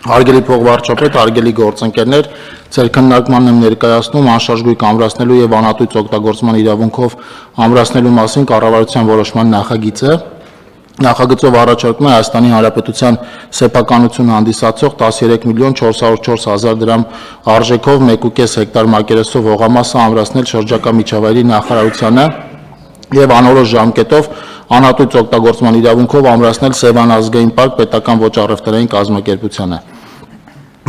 Հարգելի փոխվարչապետ, հարգելի գործընկերներ, ձեր քննարկմանն եմ ներկայացնում անշարժ գույք ամրացնելու եւ անհատույց օգտագործման իրավունքով ամրացնելու մասին կառավարության որոշման նախագիծը։ Նախագծով առաջարկում է Հայաստանի Հանրապետության սեփականությունը հանդիսացող 13.404.000 դրամ արժեքով 1.5 հեկտար մակերեսով հողամասը ամրացնել շրջակա միջավայրի նախարարությանը եւ անորոշ ժամկետով անհատույց օգտագործման իրավունքով ամրացնել Սևան ազգային պարկ պետական ոչ առևտրային կազմակերպությանը։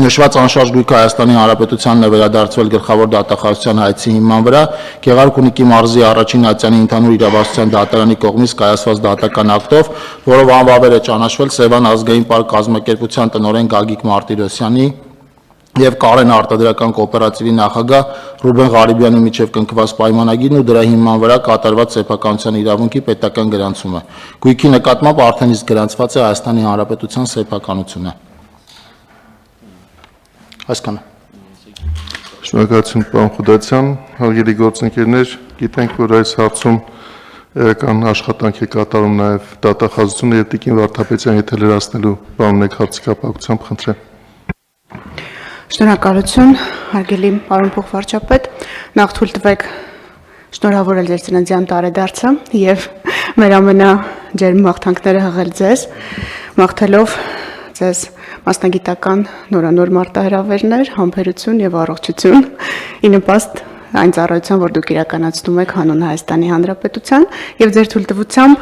Նշված անշարժ գույքը Հայաստանի Հանրապետությանն է վերադարձվել գլխավոր դատախազության հայցի հիման վրա Գեղարքունիքի մարզի առաջին ատյանի ընդհանուր իրավասության դատարանի կողմից կայացված դատական ակտով, որով անվավեր է ճանաչվել Սևան ազգային պարկ կազմակերպության տնօրեն Գագիկ Մարտիրոսյանի եւ Կարեն արտադրական կոոպերատիվի նախագահ Ռուբեն Ղարիբյանի միջև կնքված պայմանագիրն ու դրա հիման վրա կատարված սեփականության իրավունքի պետական գրանցումը։ Գույքի նկատմամբ արդեն իսկ գրանցված է Հայաստանի Հանրապետության սեփականությունը։ Այսքանը։ Շնորհակալություն պարոն Խուդացյան, հարգելի գործընկերներ, գիտենք, որ այս հարցում կան աշխատանք է կատարում նաև դատախազությունը եւ Տիկին Վարդապետյան, եթե լրացնելու բանն եք հարցի կապակցությամբ, խնդրեմ։ Շնորհակալություն, հարգելի պարոն փոխվարչապետ, նախ թույլ տվեք շնորհավորել ձեր ծննդյան տարեդարձը եւ մեր ամենաջերմ մաղթանքները հղել ձեզ, մաղթելով ձեզ մասնագիտական նորանոր մարտահրավերներ, համբերություն եւ առողջություն ի նպաստ այն ծառայության, որ դուք իրականացնում եք հանուն Հայաստանի Հանրապետության եւ ձեր թույլտվությամբ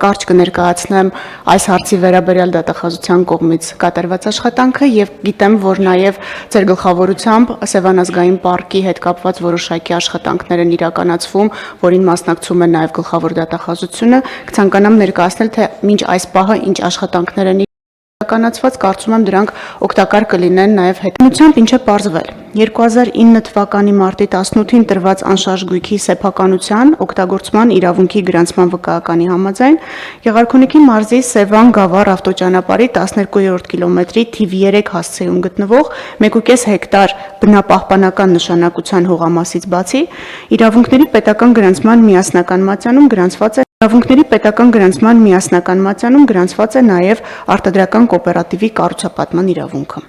կարճ կներկայացնեմ այս հարցի վերաբերյալ դատախազության կողմից կատարված աշխատանքը եւ գիտեմ, որ նաեւ ձեր գլխավորությամբ Սևան ազգային պարկի հետ կապված որոշակի աշխատանքներ են իրականացվում, որին մասնակցում է նաեւ գլխավոր դատախազությունը, կցանկանամ ներկայացնել, թե մինչ այս պահը ինչ աշխատանքներ են իրականացված, կարծում եմ դրանք օգտակար կլինեն նաև հետնությամբ ինչ է պարզվել 2009 թվականի մարտի 18-ին տրված անշարժ գույքի սեփականության օգտագործման իրավունքի գրանցման վկայականի համաձայն Գեղարքունիքի մարզի Սևան Գավառ ավտոճանապարհի 12-րդ կիլոմետրի թիվ 3 հասցեում գտնվող 1.5 հեկտար բնապահպանական նշանակության հողամասից բացի իրավունքների պետական գրանցման միասնական մատյանում գրանցված է Իրավունքների պետական գրանցման միասնական մատյանում գրանցված է նաև արտադրական կոոպերատիվի կառուցապատման իրավունքը։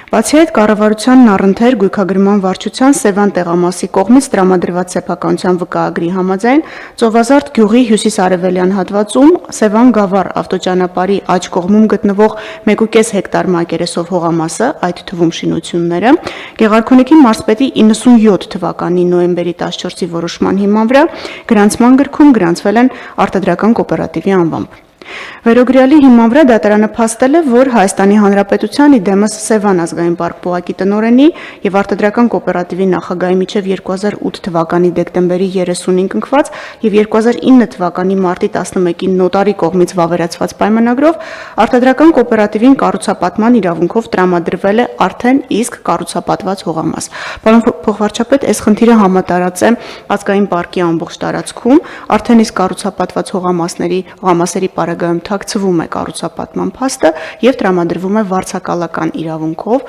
Բացի այդ, կառավարությանն առընթեր գույքագրման վարչության Սևան տեղամասի կողմից տրամադրված սեփականության վկայագրի համաձայն Ծովազարդ գյուղի հյուսիսարևելյան հատվածում Սևան Գավառ ավտոճանապարհի աջ կողմում գտնվող 1.5 հեկտար մակերեսով հողամասը, այդ թվում շինությունները, Գեղարքունիքի մարզպետի 97 թվականի նոյեմբերի 14-ի որոշման հիման վրա գրանցման գրքում գրանցվել են արտադրական կոոպերատիվի անվամբ։ Վերոգրյալի հիման վրա դատարանը փաստել է, որ Հայաստանի Հանրապետության իդեմս Սևան ազգային պարկ պոակի տնօրենի եւ արտադրական կոոպերատիվի նախագահի միջև 2008 թվականի դեկտեմբերի 30-ին կնքված եւ 2009 թվականի մարտի 11-ին նոտարի կողմից վավերացված պայմանագրով արտադրական կոոպերատիվին կառուցապատման իրավունքով տրամադրվել է արդեն իսկ կառուցապատված հողամաս։ Պարոն փոխվարչապետ, այս խնդիրը համատարած է ազգային պարկի ամբողջ տարածքում, արդեն իսկ կառուցապատված հողամասերի Գայում թաքցվում է կառուցապատման փաստը եւ տրամադրվում է վարձակալական իրավունքով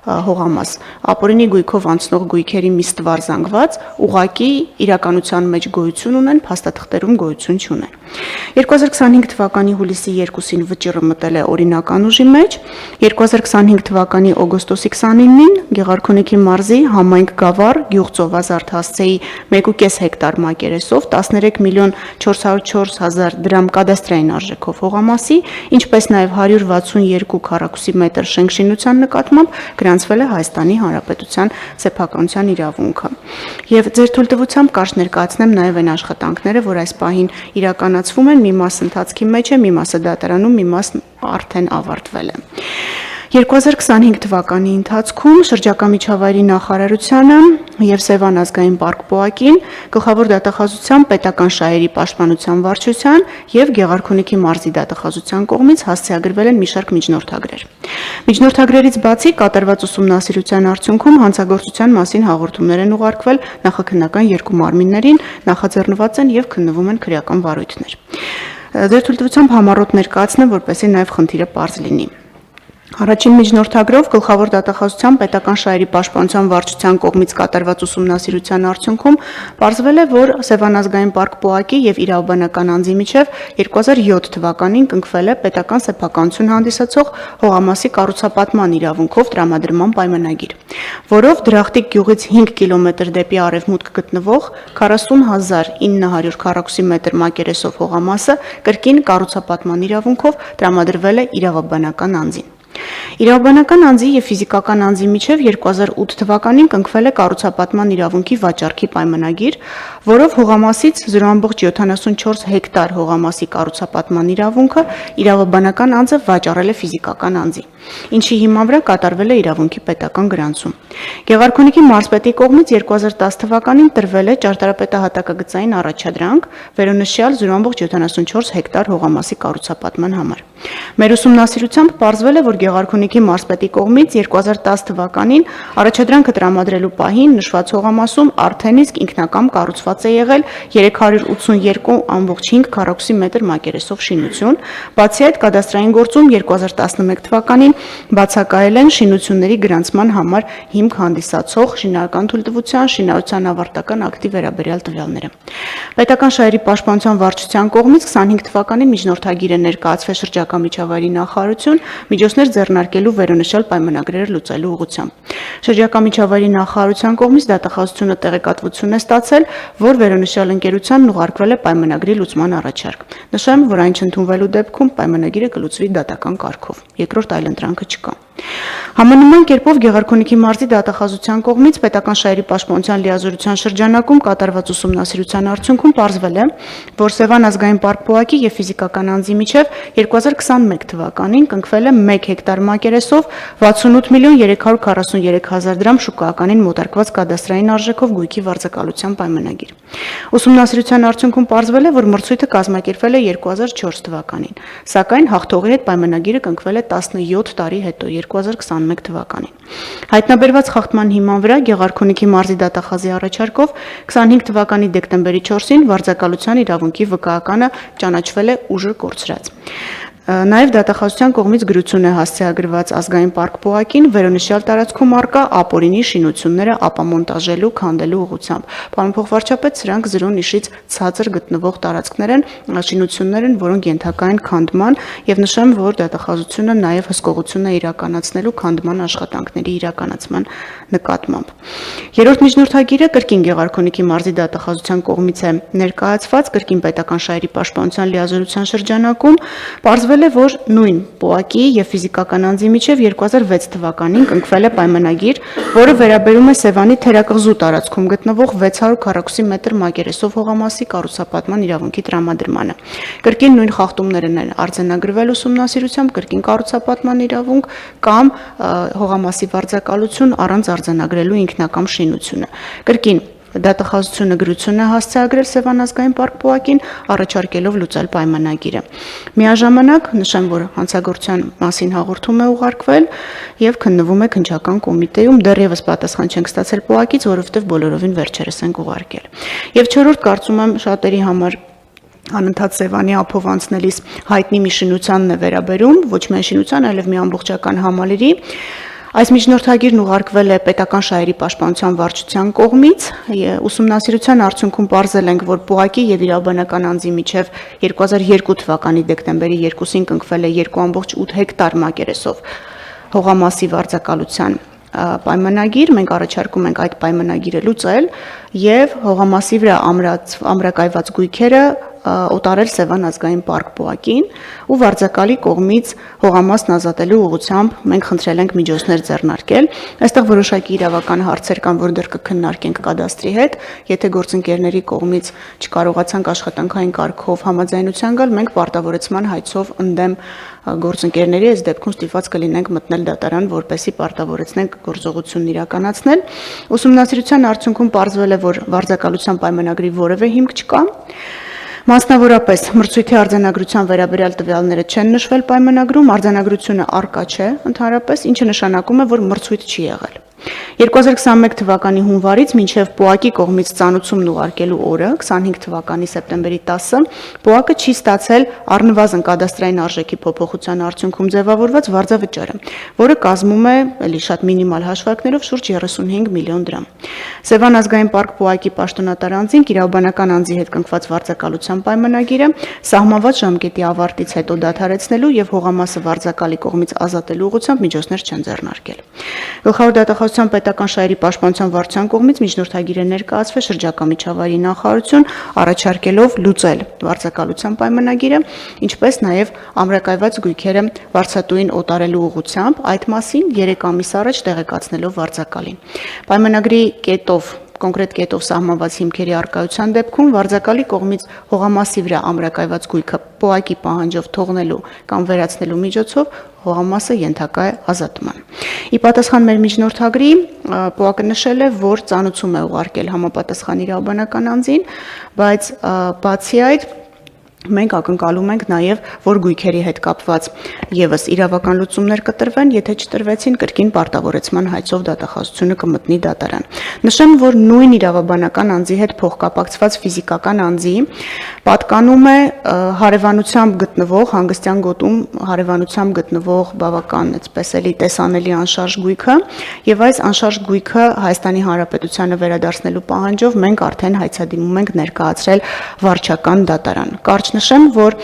հողամաս ապօրինի գույքով անցնող գույքերի մի ստվար զանգված ուղակի իրականության մեջ գոյություն ունեն, փաստաթղթերում գոյություն չունեն։ 2025 թվականի հուլիսի 2-ին վճիռը մտել է օրինական ուժի մեջ, 2025 թվականի օգոստոսի 29-ին Գեղարքունիքի մարզի համայնք Գավառ գյուղ Ծովազարդ հասցեի 1.5 հեկտար մակերեսով 13.404.000 դրամ կադաստրային արժեքով հողամասի, ինչպես նաև 162 քառակուսի մետր շենքշինության նկատմամբ գրանցվել է Հայաստանի Հանրապետության սեփականության իրավունքը։ Եվ ձեր թույլտվությամբ կարճ ներկայացնեմ նաև այն աշխատանքները, որ այս պահին իրականացվում են, մի մաս ընթացքի մեջ է, մի մասը դատարանում, մի մաս արդեն ավարտվել է։ 2025 թվականի ընթացքում շրջակա միջավայրի նախարարությանը եւ Սևան ազգային պարկ պոակին գլխավոր դատախազության պետական շահերի պաշտպանության վարչության եւ Գեղարքունիքի մարզի դատախազության կողմից հասցեագրվել են մի շարք միջնորդագրեր։ Միջնորդագրերից բացի կատարված ուսումնասիրության արդյունքում հանցագործության մասին հաղորդումներ են ուղարկվել նախաքննական երկու մարմիններին, նախաձեռնված են եւ քննվում են քրեական վարույթներ։ Ձեր թույլտվությամբ համառոտ ներկայացնեմ, որպեսզի նաեւ խնդիրը պարզ լինի։ Առաջին միջնորդագրով գլխավոր դատախազության պետական շահերի պաշտպանության վարչության կողմից կատարված ուսումնասիրության արդյունքում պարզվել է, որ Սևանազգային պարկ ՊՕԱԿ-ի եւ իրավաբանական անձի միջև 2007 թվականին կնքվել է պետական սեփականություն հանդիսացող հողամասի կառուցապատման իրավունքով տրամադրման պայմանագիր, որով Դրախտիկ գյուղից 5 կիլոմետր դեպի արևմուտք գտնվող 40,900 քառակուսի մետր մակերեսով հողամասը կրկին կառուցապատման իրավունքով տրամադրվել է իրավաբանական անձին։ Իրավաբանական անձի եւ ֆիզիկական անձի միջև 2008 թվականին կնքվել է կառուցապատման իրավունքի վաճառքի պայմանագիր, որով հողամասից 0.74 հեկտար հողամասի կառուցապատման իրավունքը իրավաբանական անձը վաճառել է ֆիզիկական անձի, ինչի հիման վրա կատարվել է իրավունքի պետական գրանցում։ Գեղարքունիքի մարզպետի կողմից 2010 թվականին տրվել է ճարտարապետահատակագծային առաջադրանք վերոնշյալ 0.74 հեկտար հողամասի կառուցապատման համար։ Մեր ուսումնասիրությամբ պարզվել է, որ Գեղարքունիքի մարզպետի կողմից 2010 թվականին առաջադրանքը տրամադրելու պահին նշված հողամասում արդեն իսկ ինքնակամ կառուցված է եղել 382.5 քառակուսի մետր մակերեսով շինություն, բացի այդ կադաստրային գործում 2011 թվականին բացակայել են շինությունների գրանցման համար հիմք հանդիսացող շինարարական թույլտվության շինարարության ավարտական ակտի վերաբերյալ տվյալները։ Պետական շահերի պաշտպանության վարչության կողմից 25 թվականին միջնորդագիր է ներկայացվել շրջակա միջավայրի նախարարություն միջոցներ ձեռնարկելու վերոնշյալ պայմանագրերը լուծելու ուղղությամբ։ Շրջակա միջավայրի նախարարության կողմից դատախազությունը տեղեկատվություն է ստացել, որ վերոնշյալ ընկերությանն ուղարկվել է պայմանագրի լուծման առաջարկ։ Նշեմ, որ այն չընդունվելու դեպքում պայմանագիրը կլուծվի դատական կարգով։ Երկրորդ այլընտրանքը չկա։ Համանման կերպով Գեղարքունիքի մարզի դատախազության կողմից պետական շահերի պաշտպանության լիազորության շրջանակում կատարված ուսումնասիրության արդյունքում պարզվել է, որ Սևան ազգային պարկ ՊՕԱԿ-ի եւ ֆիզիկական անձի միջև 2021 թվականին կնքվել է 1 հեկտար մակերեսով 68.343.000 դրամ շուկայականին մոտարկված կադաստրային արժեքով գույքի վարձակալության պայմանագիր։ Ուսումնասիրության արդյունքում պարզվել է, որ մրցույթը կազմակերպվել է 2004 թվականին, սակայն հաղթողի հետ պայմանագիրը կնքվել է 17 տարի հետո 2021 թվականին։ Հայտնաբերված խախտման հիման վրա Գեղարքունիքի մարզի դատախազի առաջարկով 25 թվականի դեկտեմբերի 4-ին վարձակալության իրավունքի վկայականը ճանաչվել է ուժը կորցրած։ Նաև դատախազության կողմից գրություն է հասցեագրված ազգային պարկ ՊՕԱԿ-ին վերոնշյալ տարածքում առկա ապօրինի շինությունները ապամոնտաժելու քանդելու ուղղությամբ։ Պարոն փոխվարչապետ, սրանք զրոնիշից ցածր գտնվող տարածքներ են, շինություններ են, որոնք ենթակա են քանդման, եւ նշեմ, որ դատախազությունը նաև հսկողություն է իրականացնելու քանդման աշխատանքների իրականացման նկատմամբ։ Երրորդ միջնորդագիրը կրկին Գեղարքունիքի մարզի դատախազության կողմից է ներկայացված կրկին պետական շահերի պաշտպանության լիազորության շրջանակում պարզվել է, որ նույն ՊՕԱԿ-ի եւ ֆիզիկական անձի միջև 2006 թվականին կնքվել է պայմանագիր, որը վերաբերում է Սևանի թերակղզու տարածքում գտնվող 600 քառակուսի մետր մակերեսով հողամասի կառուցապատման իրավունքի տրամադրմանը։ Կրկին նույն խախտումներն են արձանագրվել ուսումնասիրությամբ, կրկին կառուցապատման իրավունք կամ հողամասի վարձակալություն առանց արձանագրելու ինքնակամ շինությունը։ Կրկին դատախազությունը գրություն է հասցեագրել Սևան ազգային պարկ ՊՕԱԿ-ին, առաջարկելով լուծել պայմանագիրը։ Միաժամանակ նշեմ, որ հանցագործության մասին հաղորդում է ուղարկվել եւ քննվում է քննչական կոմիտեում, դեռևս պատասխան չենք ստացել ՊՕԱԿ-ից, որովհետեւ բոլորովին վերջերս ենք ուղարկել։ Եվ չորրորդ կարծում եմ շատերի համար անընդհատ Սևանի ափով անցնելիս հայտնի մի շինությանն է վերաբերում, ոչ միայն շինության, այլև մի ամբողջական համալիրի։ Այս միջնորդագիրն ուղարկվել է պետական շահերի պաշտպանության վարչության կողմից։ Ուսումնասիրության արդյունքում պարզել ենք, որ ՊՕԱԿ-ի եւ իրավաբանական անձի միջև 2002 թվականի դեկտեմբերի 2-ին կնքվել է 2.8 հեկտար մակերեսով հողամասի վարձակալության պայմանագիր, մենք առաջարկում ենք այդ պայմանագիրը լուծել եւ հողամասի վրա ամրակայված գույքերը օտարել Սևան ազգային պարկ ՊՕԱԿ-ին ու վարձակալի կողմից հողամասն ազատելու ուղղությամբ մենք խնդրել ենք միջոցներ ձեռնարկել։ Այստեղ որոշակի իրավական հարցեր կան, որ դեռ կքննարկենք կադաստրի հետ, եթե գործընկերների կողմից չկարողացանք աշխատանքային կարգով համաձայնության գալ, մենք պարտավորեցման հայցով ընդդեմ գործընկերների այս դեպքում ստիպված կլինենք մտնել դատարան, որպեսզի պարտավորեցնենք գործողությունն իրականացնել։ Ուսումնասիրության արդյունքում պարզվել է, որ վարձակալության պայմանագրի որևէ հիմք չկա։ Մասնավորապես մրցույթի արձանագրության վերաբերյալ տվյալները չեն նշվել պայմանագրում, արձանագրությունը առկա չէ ընդհանրապես, ինչը նշանակում է, որ մրցույթ չի եղել։ 2021 թվականի հունվարից մինչև ՊՕԱԿ-ի կողմից ծանուցումն ուղարկելու օրը 25 թվականի սեպտեմբերի 10-ը ՊՕԱԿ-ը չի ստացել առնվազն կադաստրային արժեքի փոփոխության արդյունքում ձևավորված վարձավճարը, որը կազմում է էլի շատ մինիմալ հաշվարկներով շուրջ 35 միլիոն դրամ։ Սևան ազգային պարկ ՊՕԱԿ-ի պաշտոնատար անձին կիրառաբանական անձի հետ կնքված վարձակալության պայմանագիրը սահմանված ժամկետի ավարտից հետո դադարեցնելու եւ հողամասը վարձակալի կողմից ազատելու ուղղությամբ միջոցներ չեն ձեռնարկել։ Գլխավոր դատախազության պետական շահերի պաշտպանության վարչության կողմից միջնորդագիր է ներկայացվել շրջակա միջավայրի նախարարություն, առաջարկելով լուծել վարձակալության պայմանագիրը, ինչպես նաև ամրակայված գույքերը վարձատուին օտարելու ուղղությամբ, այդ մասին 3 ամիս առաջ տեղեկացնելով վարձակալին։ Պայմանագրի կոնկրետ կետով սահմանված հիմքերի առկայության դեպքում վարձակալի կողմից հողամասի վրա ամրակայված գույքը ՊՕԱԿ-ի պահանջով թողնելու կամ վերացնելու միջոցով հողամասը ենթակա է ազատման։ Ի պատասխան մեր միջնորդագրի ՊՕԱԿ-ը նշել է, որ ծանուցում է ուղարկել համապատասխան իրավաբանական անձին, բայց բացի այդ մենք ակնկալում ենք նաև, որ գույքերի հետ կապված եւս իրավական լուծումներ կտրվեն, եթե չտրվեցին, կրկին պարտավորեցման հայցով դատախազությունը կմտնի դատարան։ Նշեմ, որ նույն իրավաբանական անձի հետ փոխկապակցված ֆիզիկական անձի պատկանում է հարևանությամբ գտնվող, հանգստյան գոտում հարևանությամբ գտնվող բավական այդպես էլի տեսանելի անշարժ գույքը, եւ այս անշարժ գույքը Հայաստանի Հանրապետությանը վերադարձնելու պահանջով մենք արդեն հայցադիմում ենք ներկայացրել վարչական դատարան։ Կարճ նշեմ, որ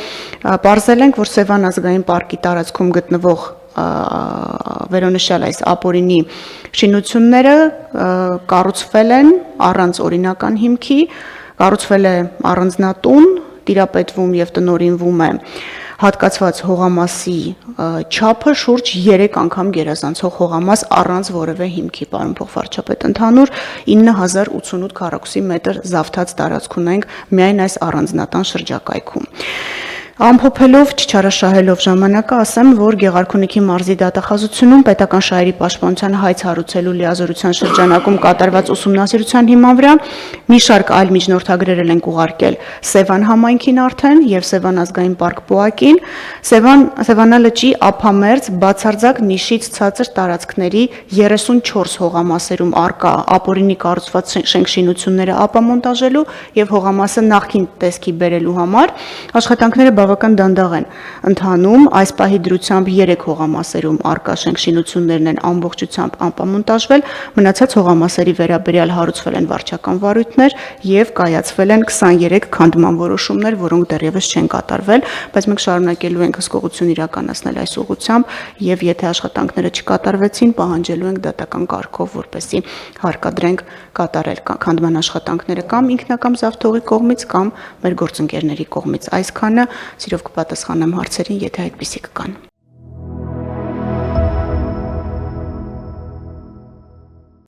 պարզել ենք, որ Սևան ազգային պարկի տարածքում գտնվող վերոնշյալ այս ապօրինի շինությունները կառուցվել են առանց օրինական հիմքի, կառուցվել է առանձնատուն, տիրապետվում եւ տնօրինվում է հատկացված հողամասի չափը շուրջ 3 անգամ գերազանցող հողամաս առանց որևէ հիմքի, պարոն փոխվարչապետ, ընդհանուր 9088 քառակուսի մետր զավթած տարածք ունենք միայն այս առանձնատան շրջակայքում։ Ամփոփելով, չչարաշահելով ժամանակը, ասեմ, որ Գեղարքունիքի մարզի դատախազությունում պետական շահերի պաշտպանության հայց հարուցելու լիազորության շրջանակում կատարված ուսումնասիրության հիման վրա մի շարք այլ միջնորդագրեր ենք ուղարկել Սևան համայնքին արդեն եւ Սևան ազգային պարկ ՊՕԱԿ-ին, Սևանալճի ափամերձ բացարձակ նիշից ցածր տարածքների 34 հողամասերում արկա ապօրինի կառուցված շենքշինությունները ապամոնտաժելու եւ հողամասը նախկին տեսքի բերելու համար աշխատանքները բավական դանդաղ են ընթանում, այս պահի դրությամբ 3 հողամասերում արկա շենքշինություններն են ամբողջությամբ անպամոնտաժվել, մնացած հողամասերի վերաբերյալ հարուցվել են վարչական վարույթներ եւ կայացվել են 23 քանդման որոշումներ, որոնք դեռևս չեն կատարվել, բայց մենք շարունակելու ենք հսկողություն իրականացնել այս ուղղությամբ եւ եթե աշխատանքները չկատարվեցին, պահանջելու ենք դատական կարգով, որպեսզի հարկադրենք կատարել քանդման աշխատանքները կամ ինքնակամ զավթողի կողմից կամ մեր գործընկերների կողմից։ Այսքանը սիրով կպատասխանեմ հարցերին, եթե այդպիսիք կան։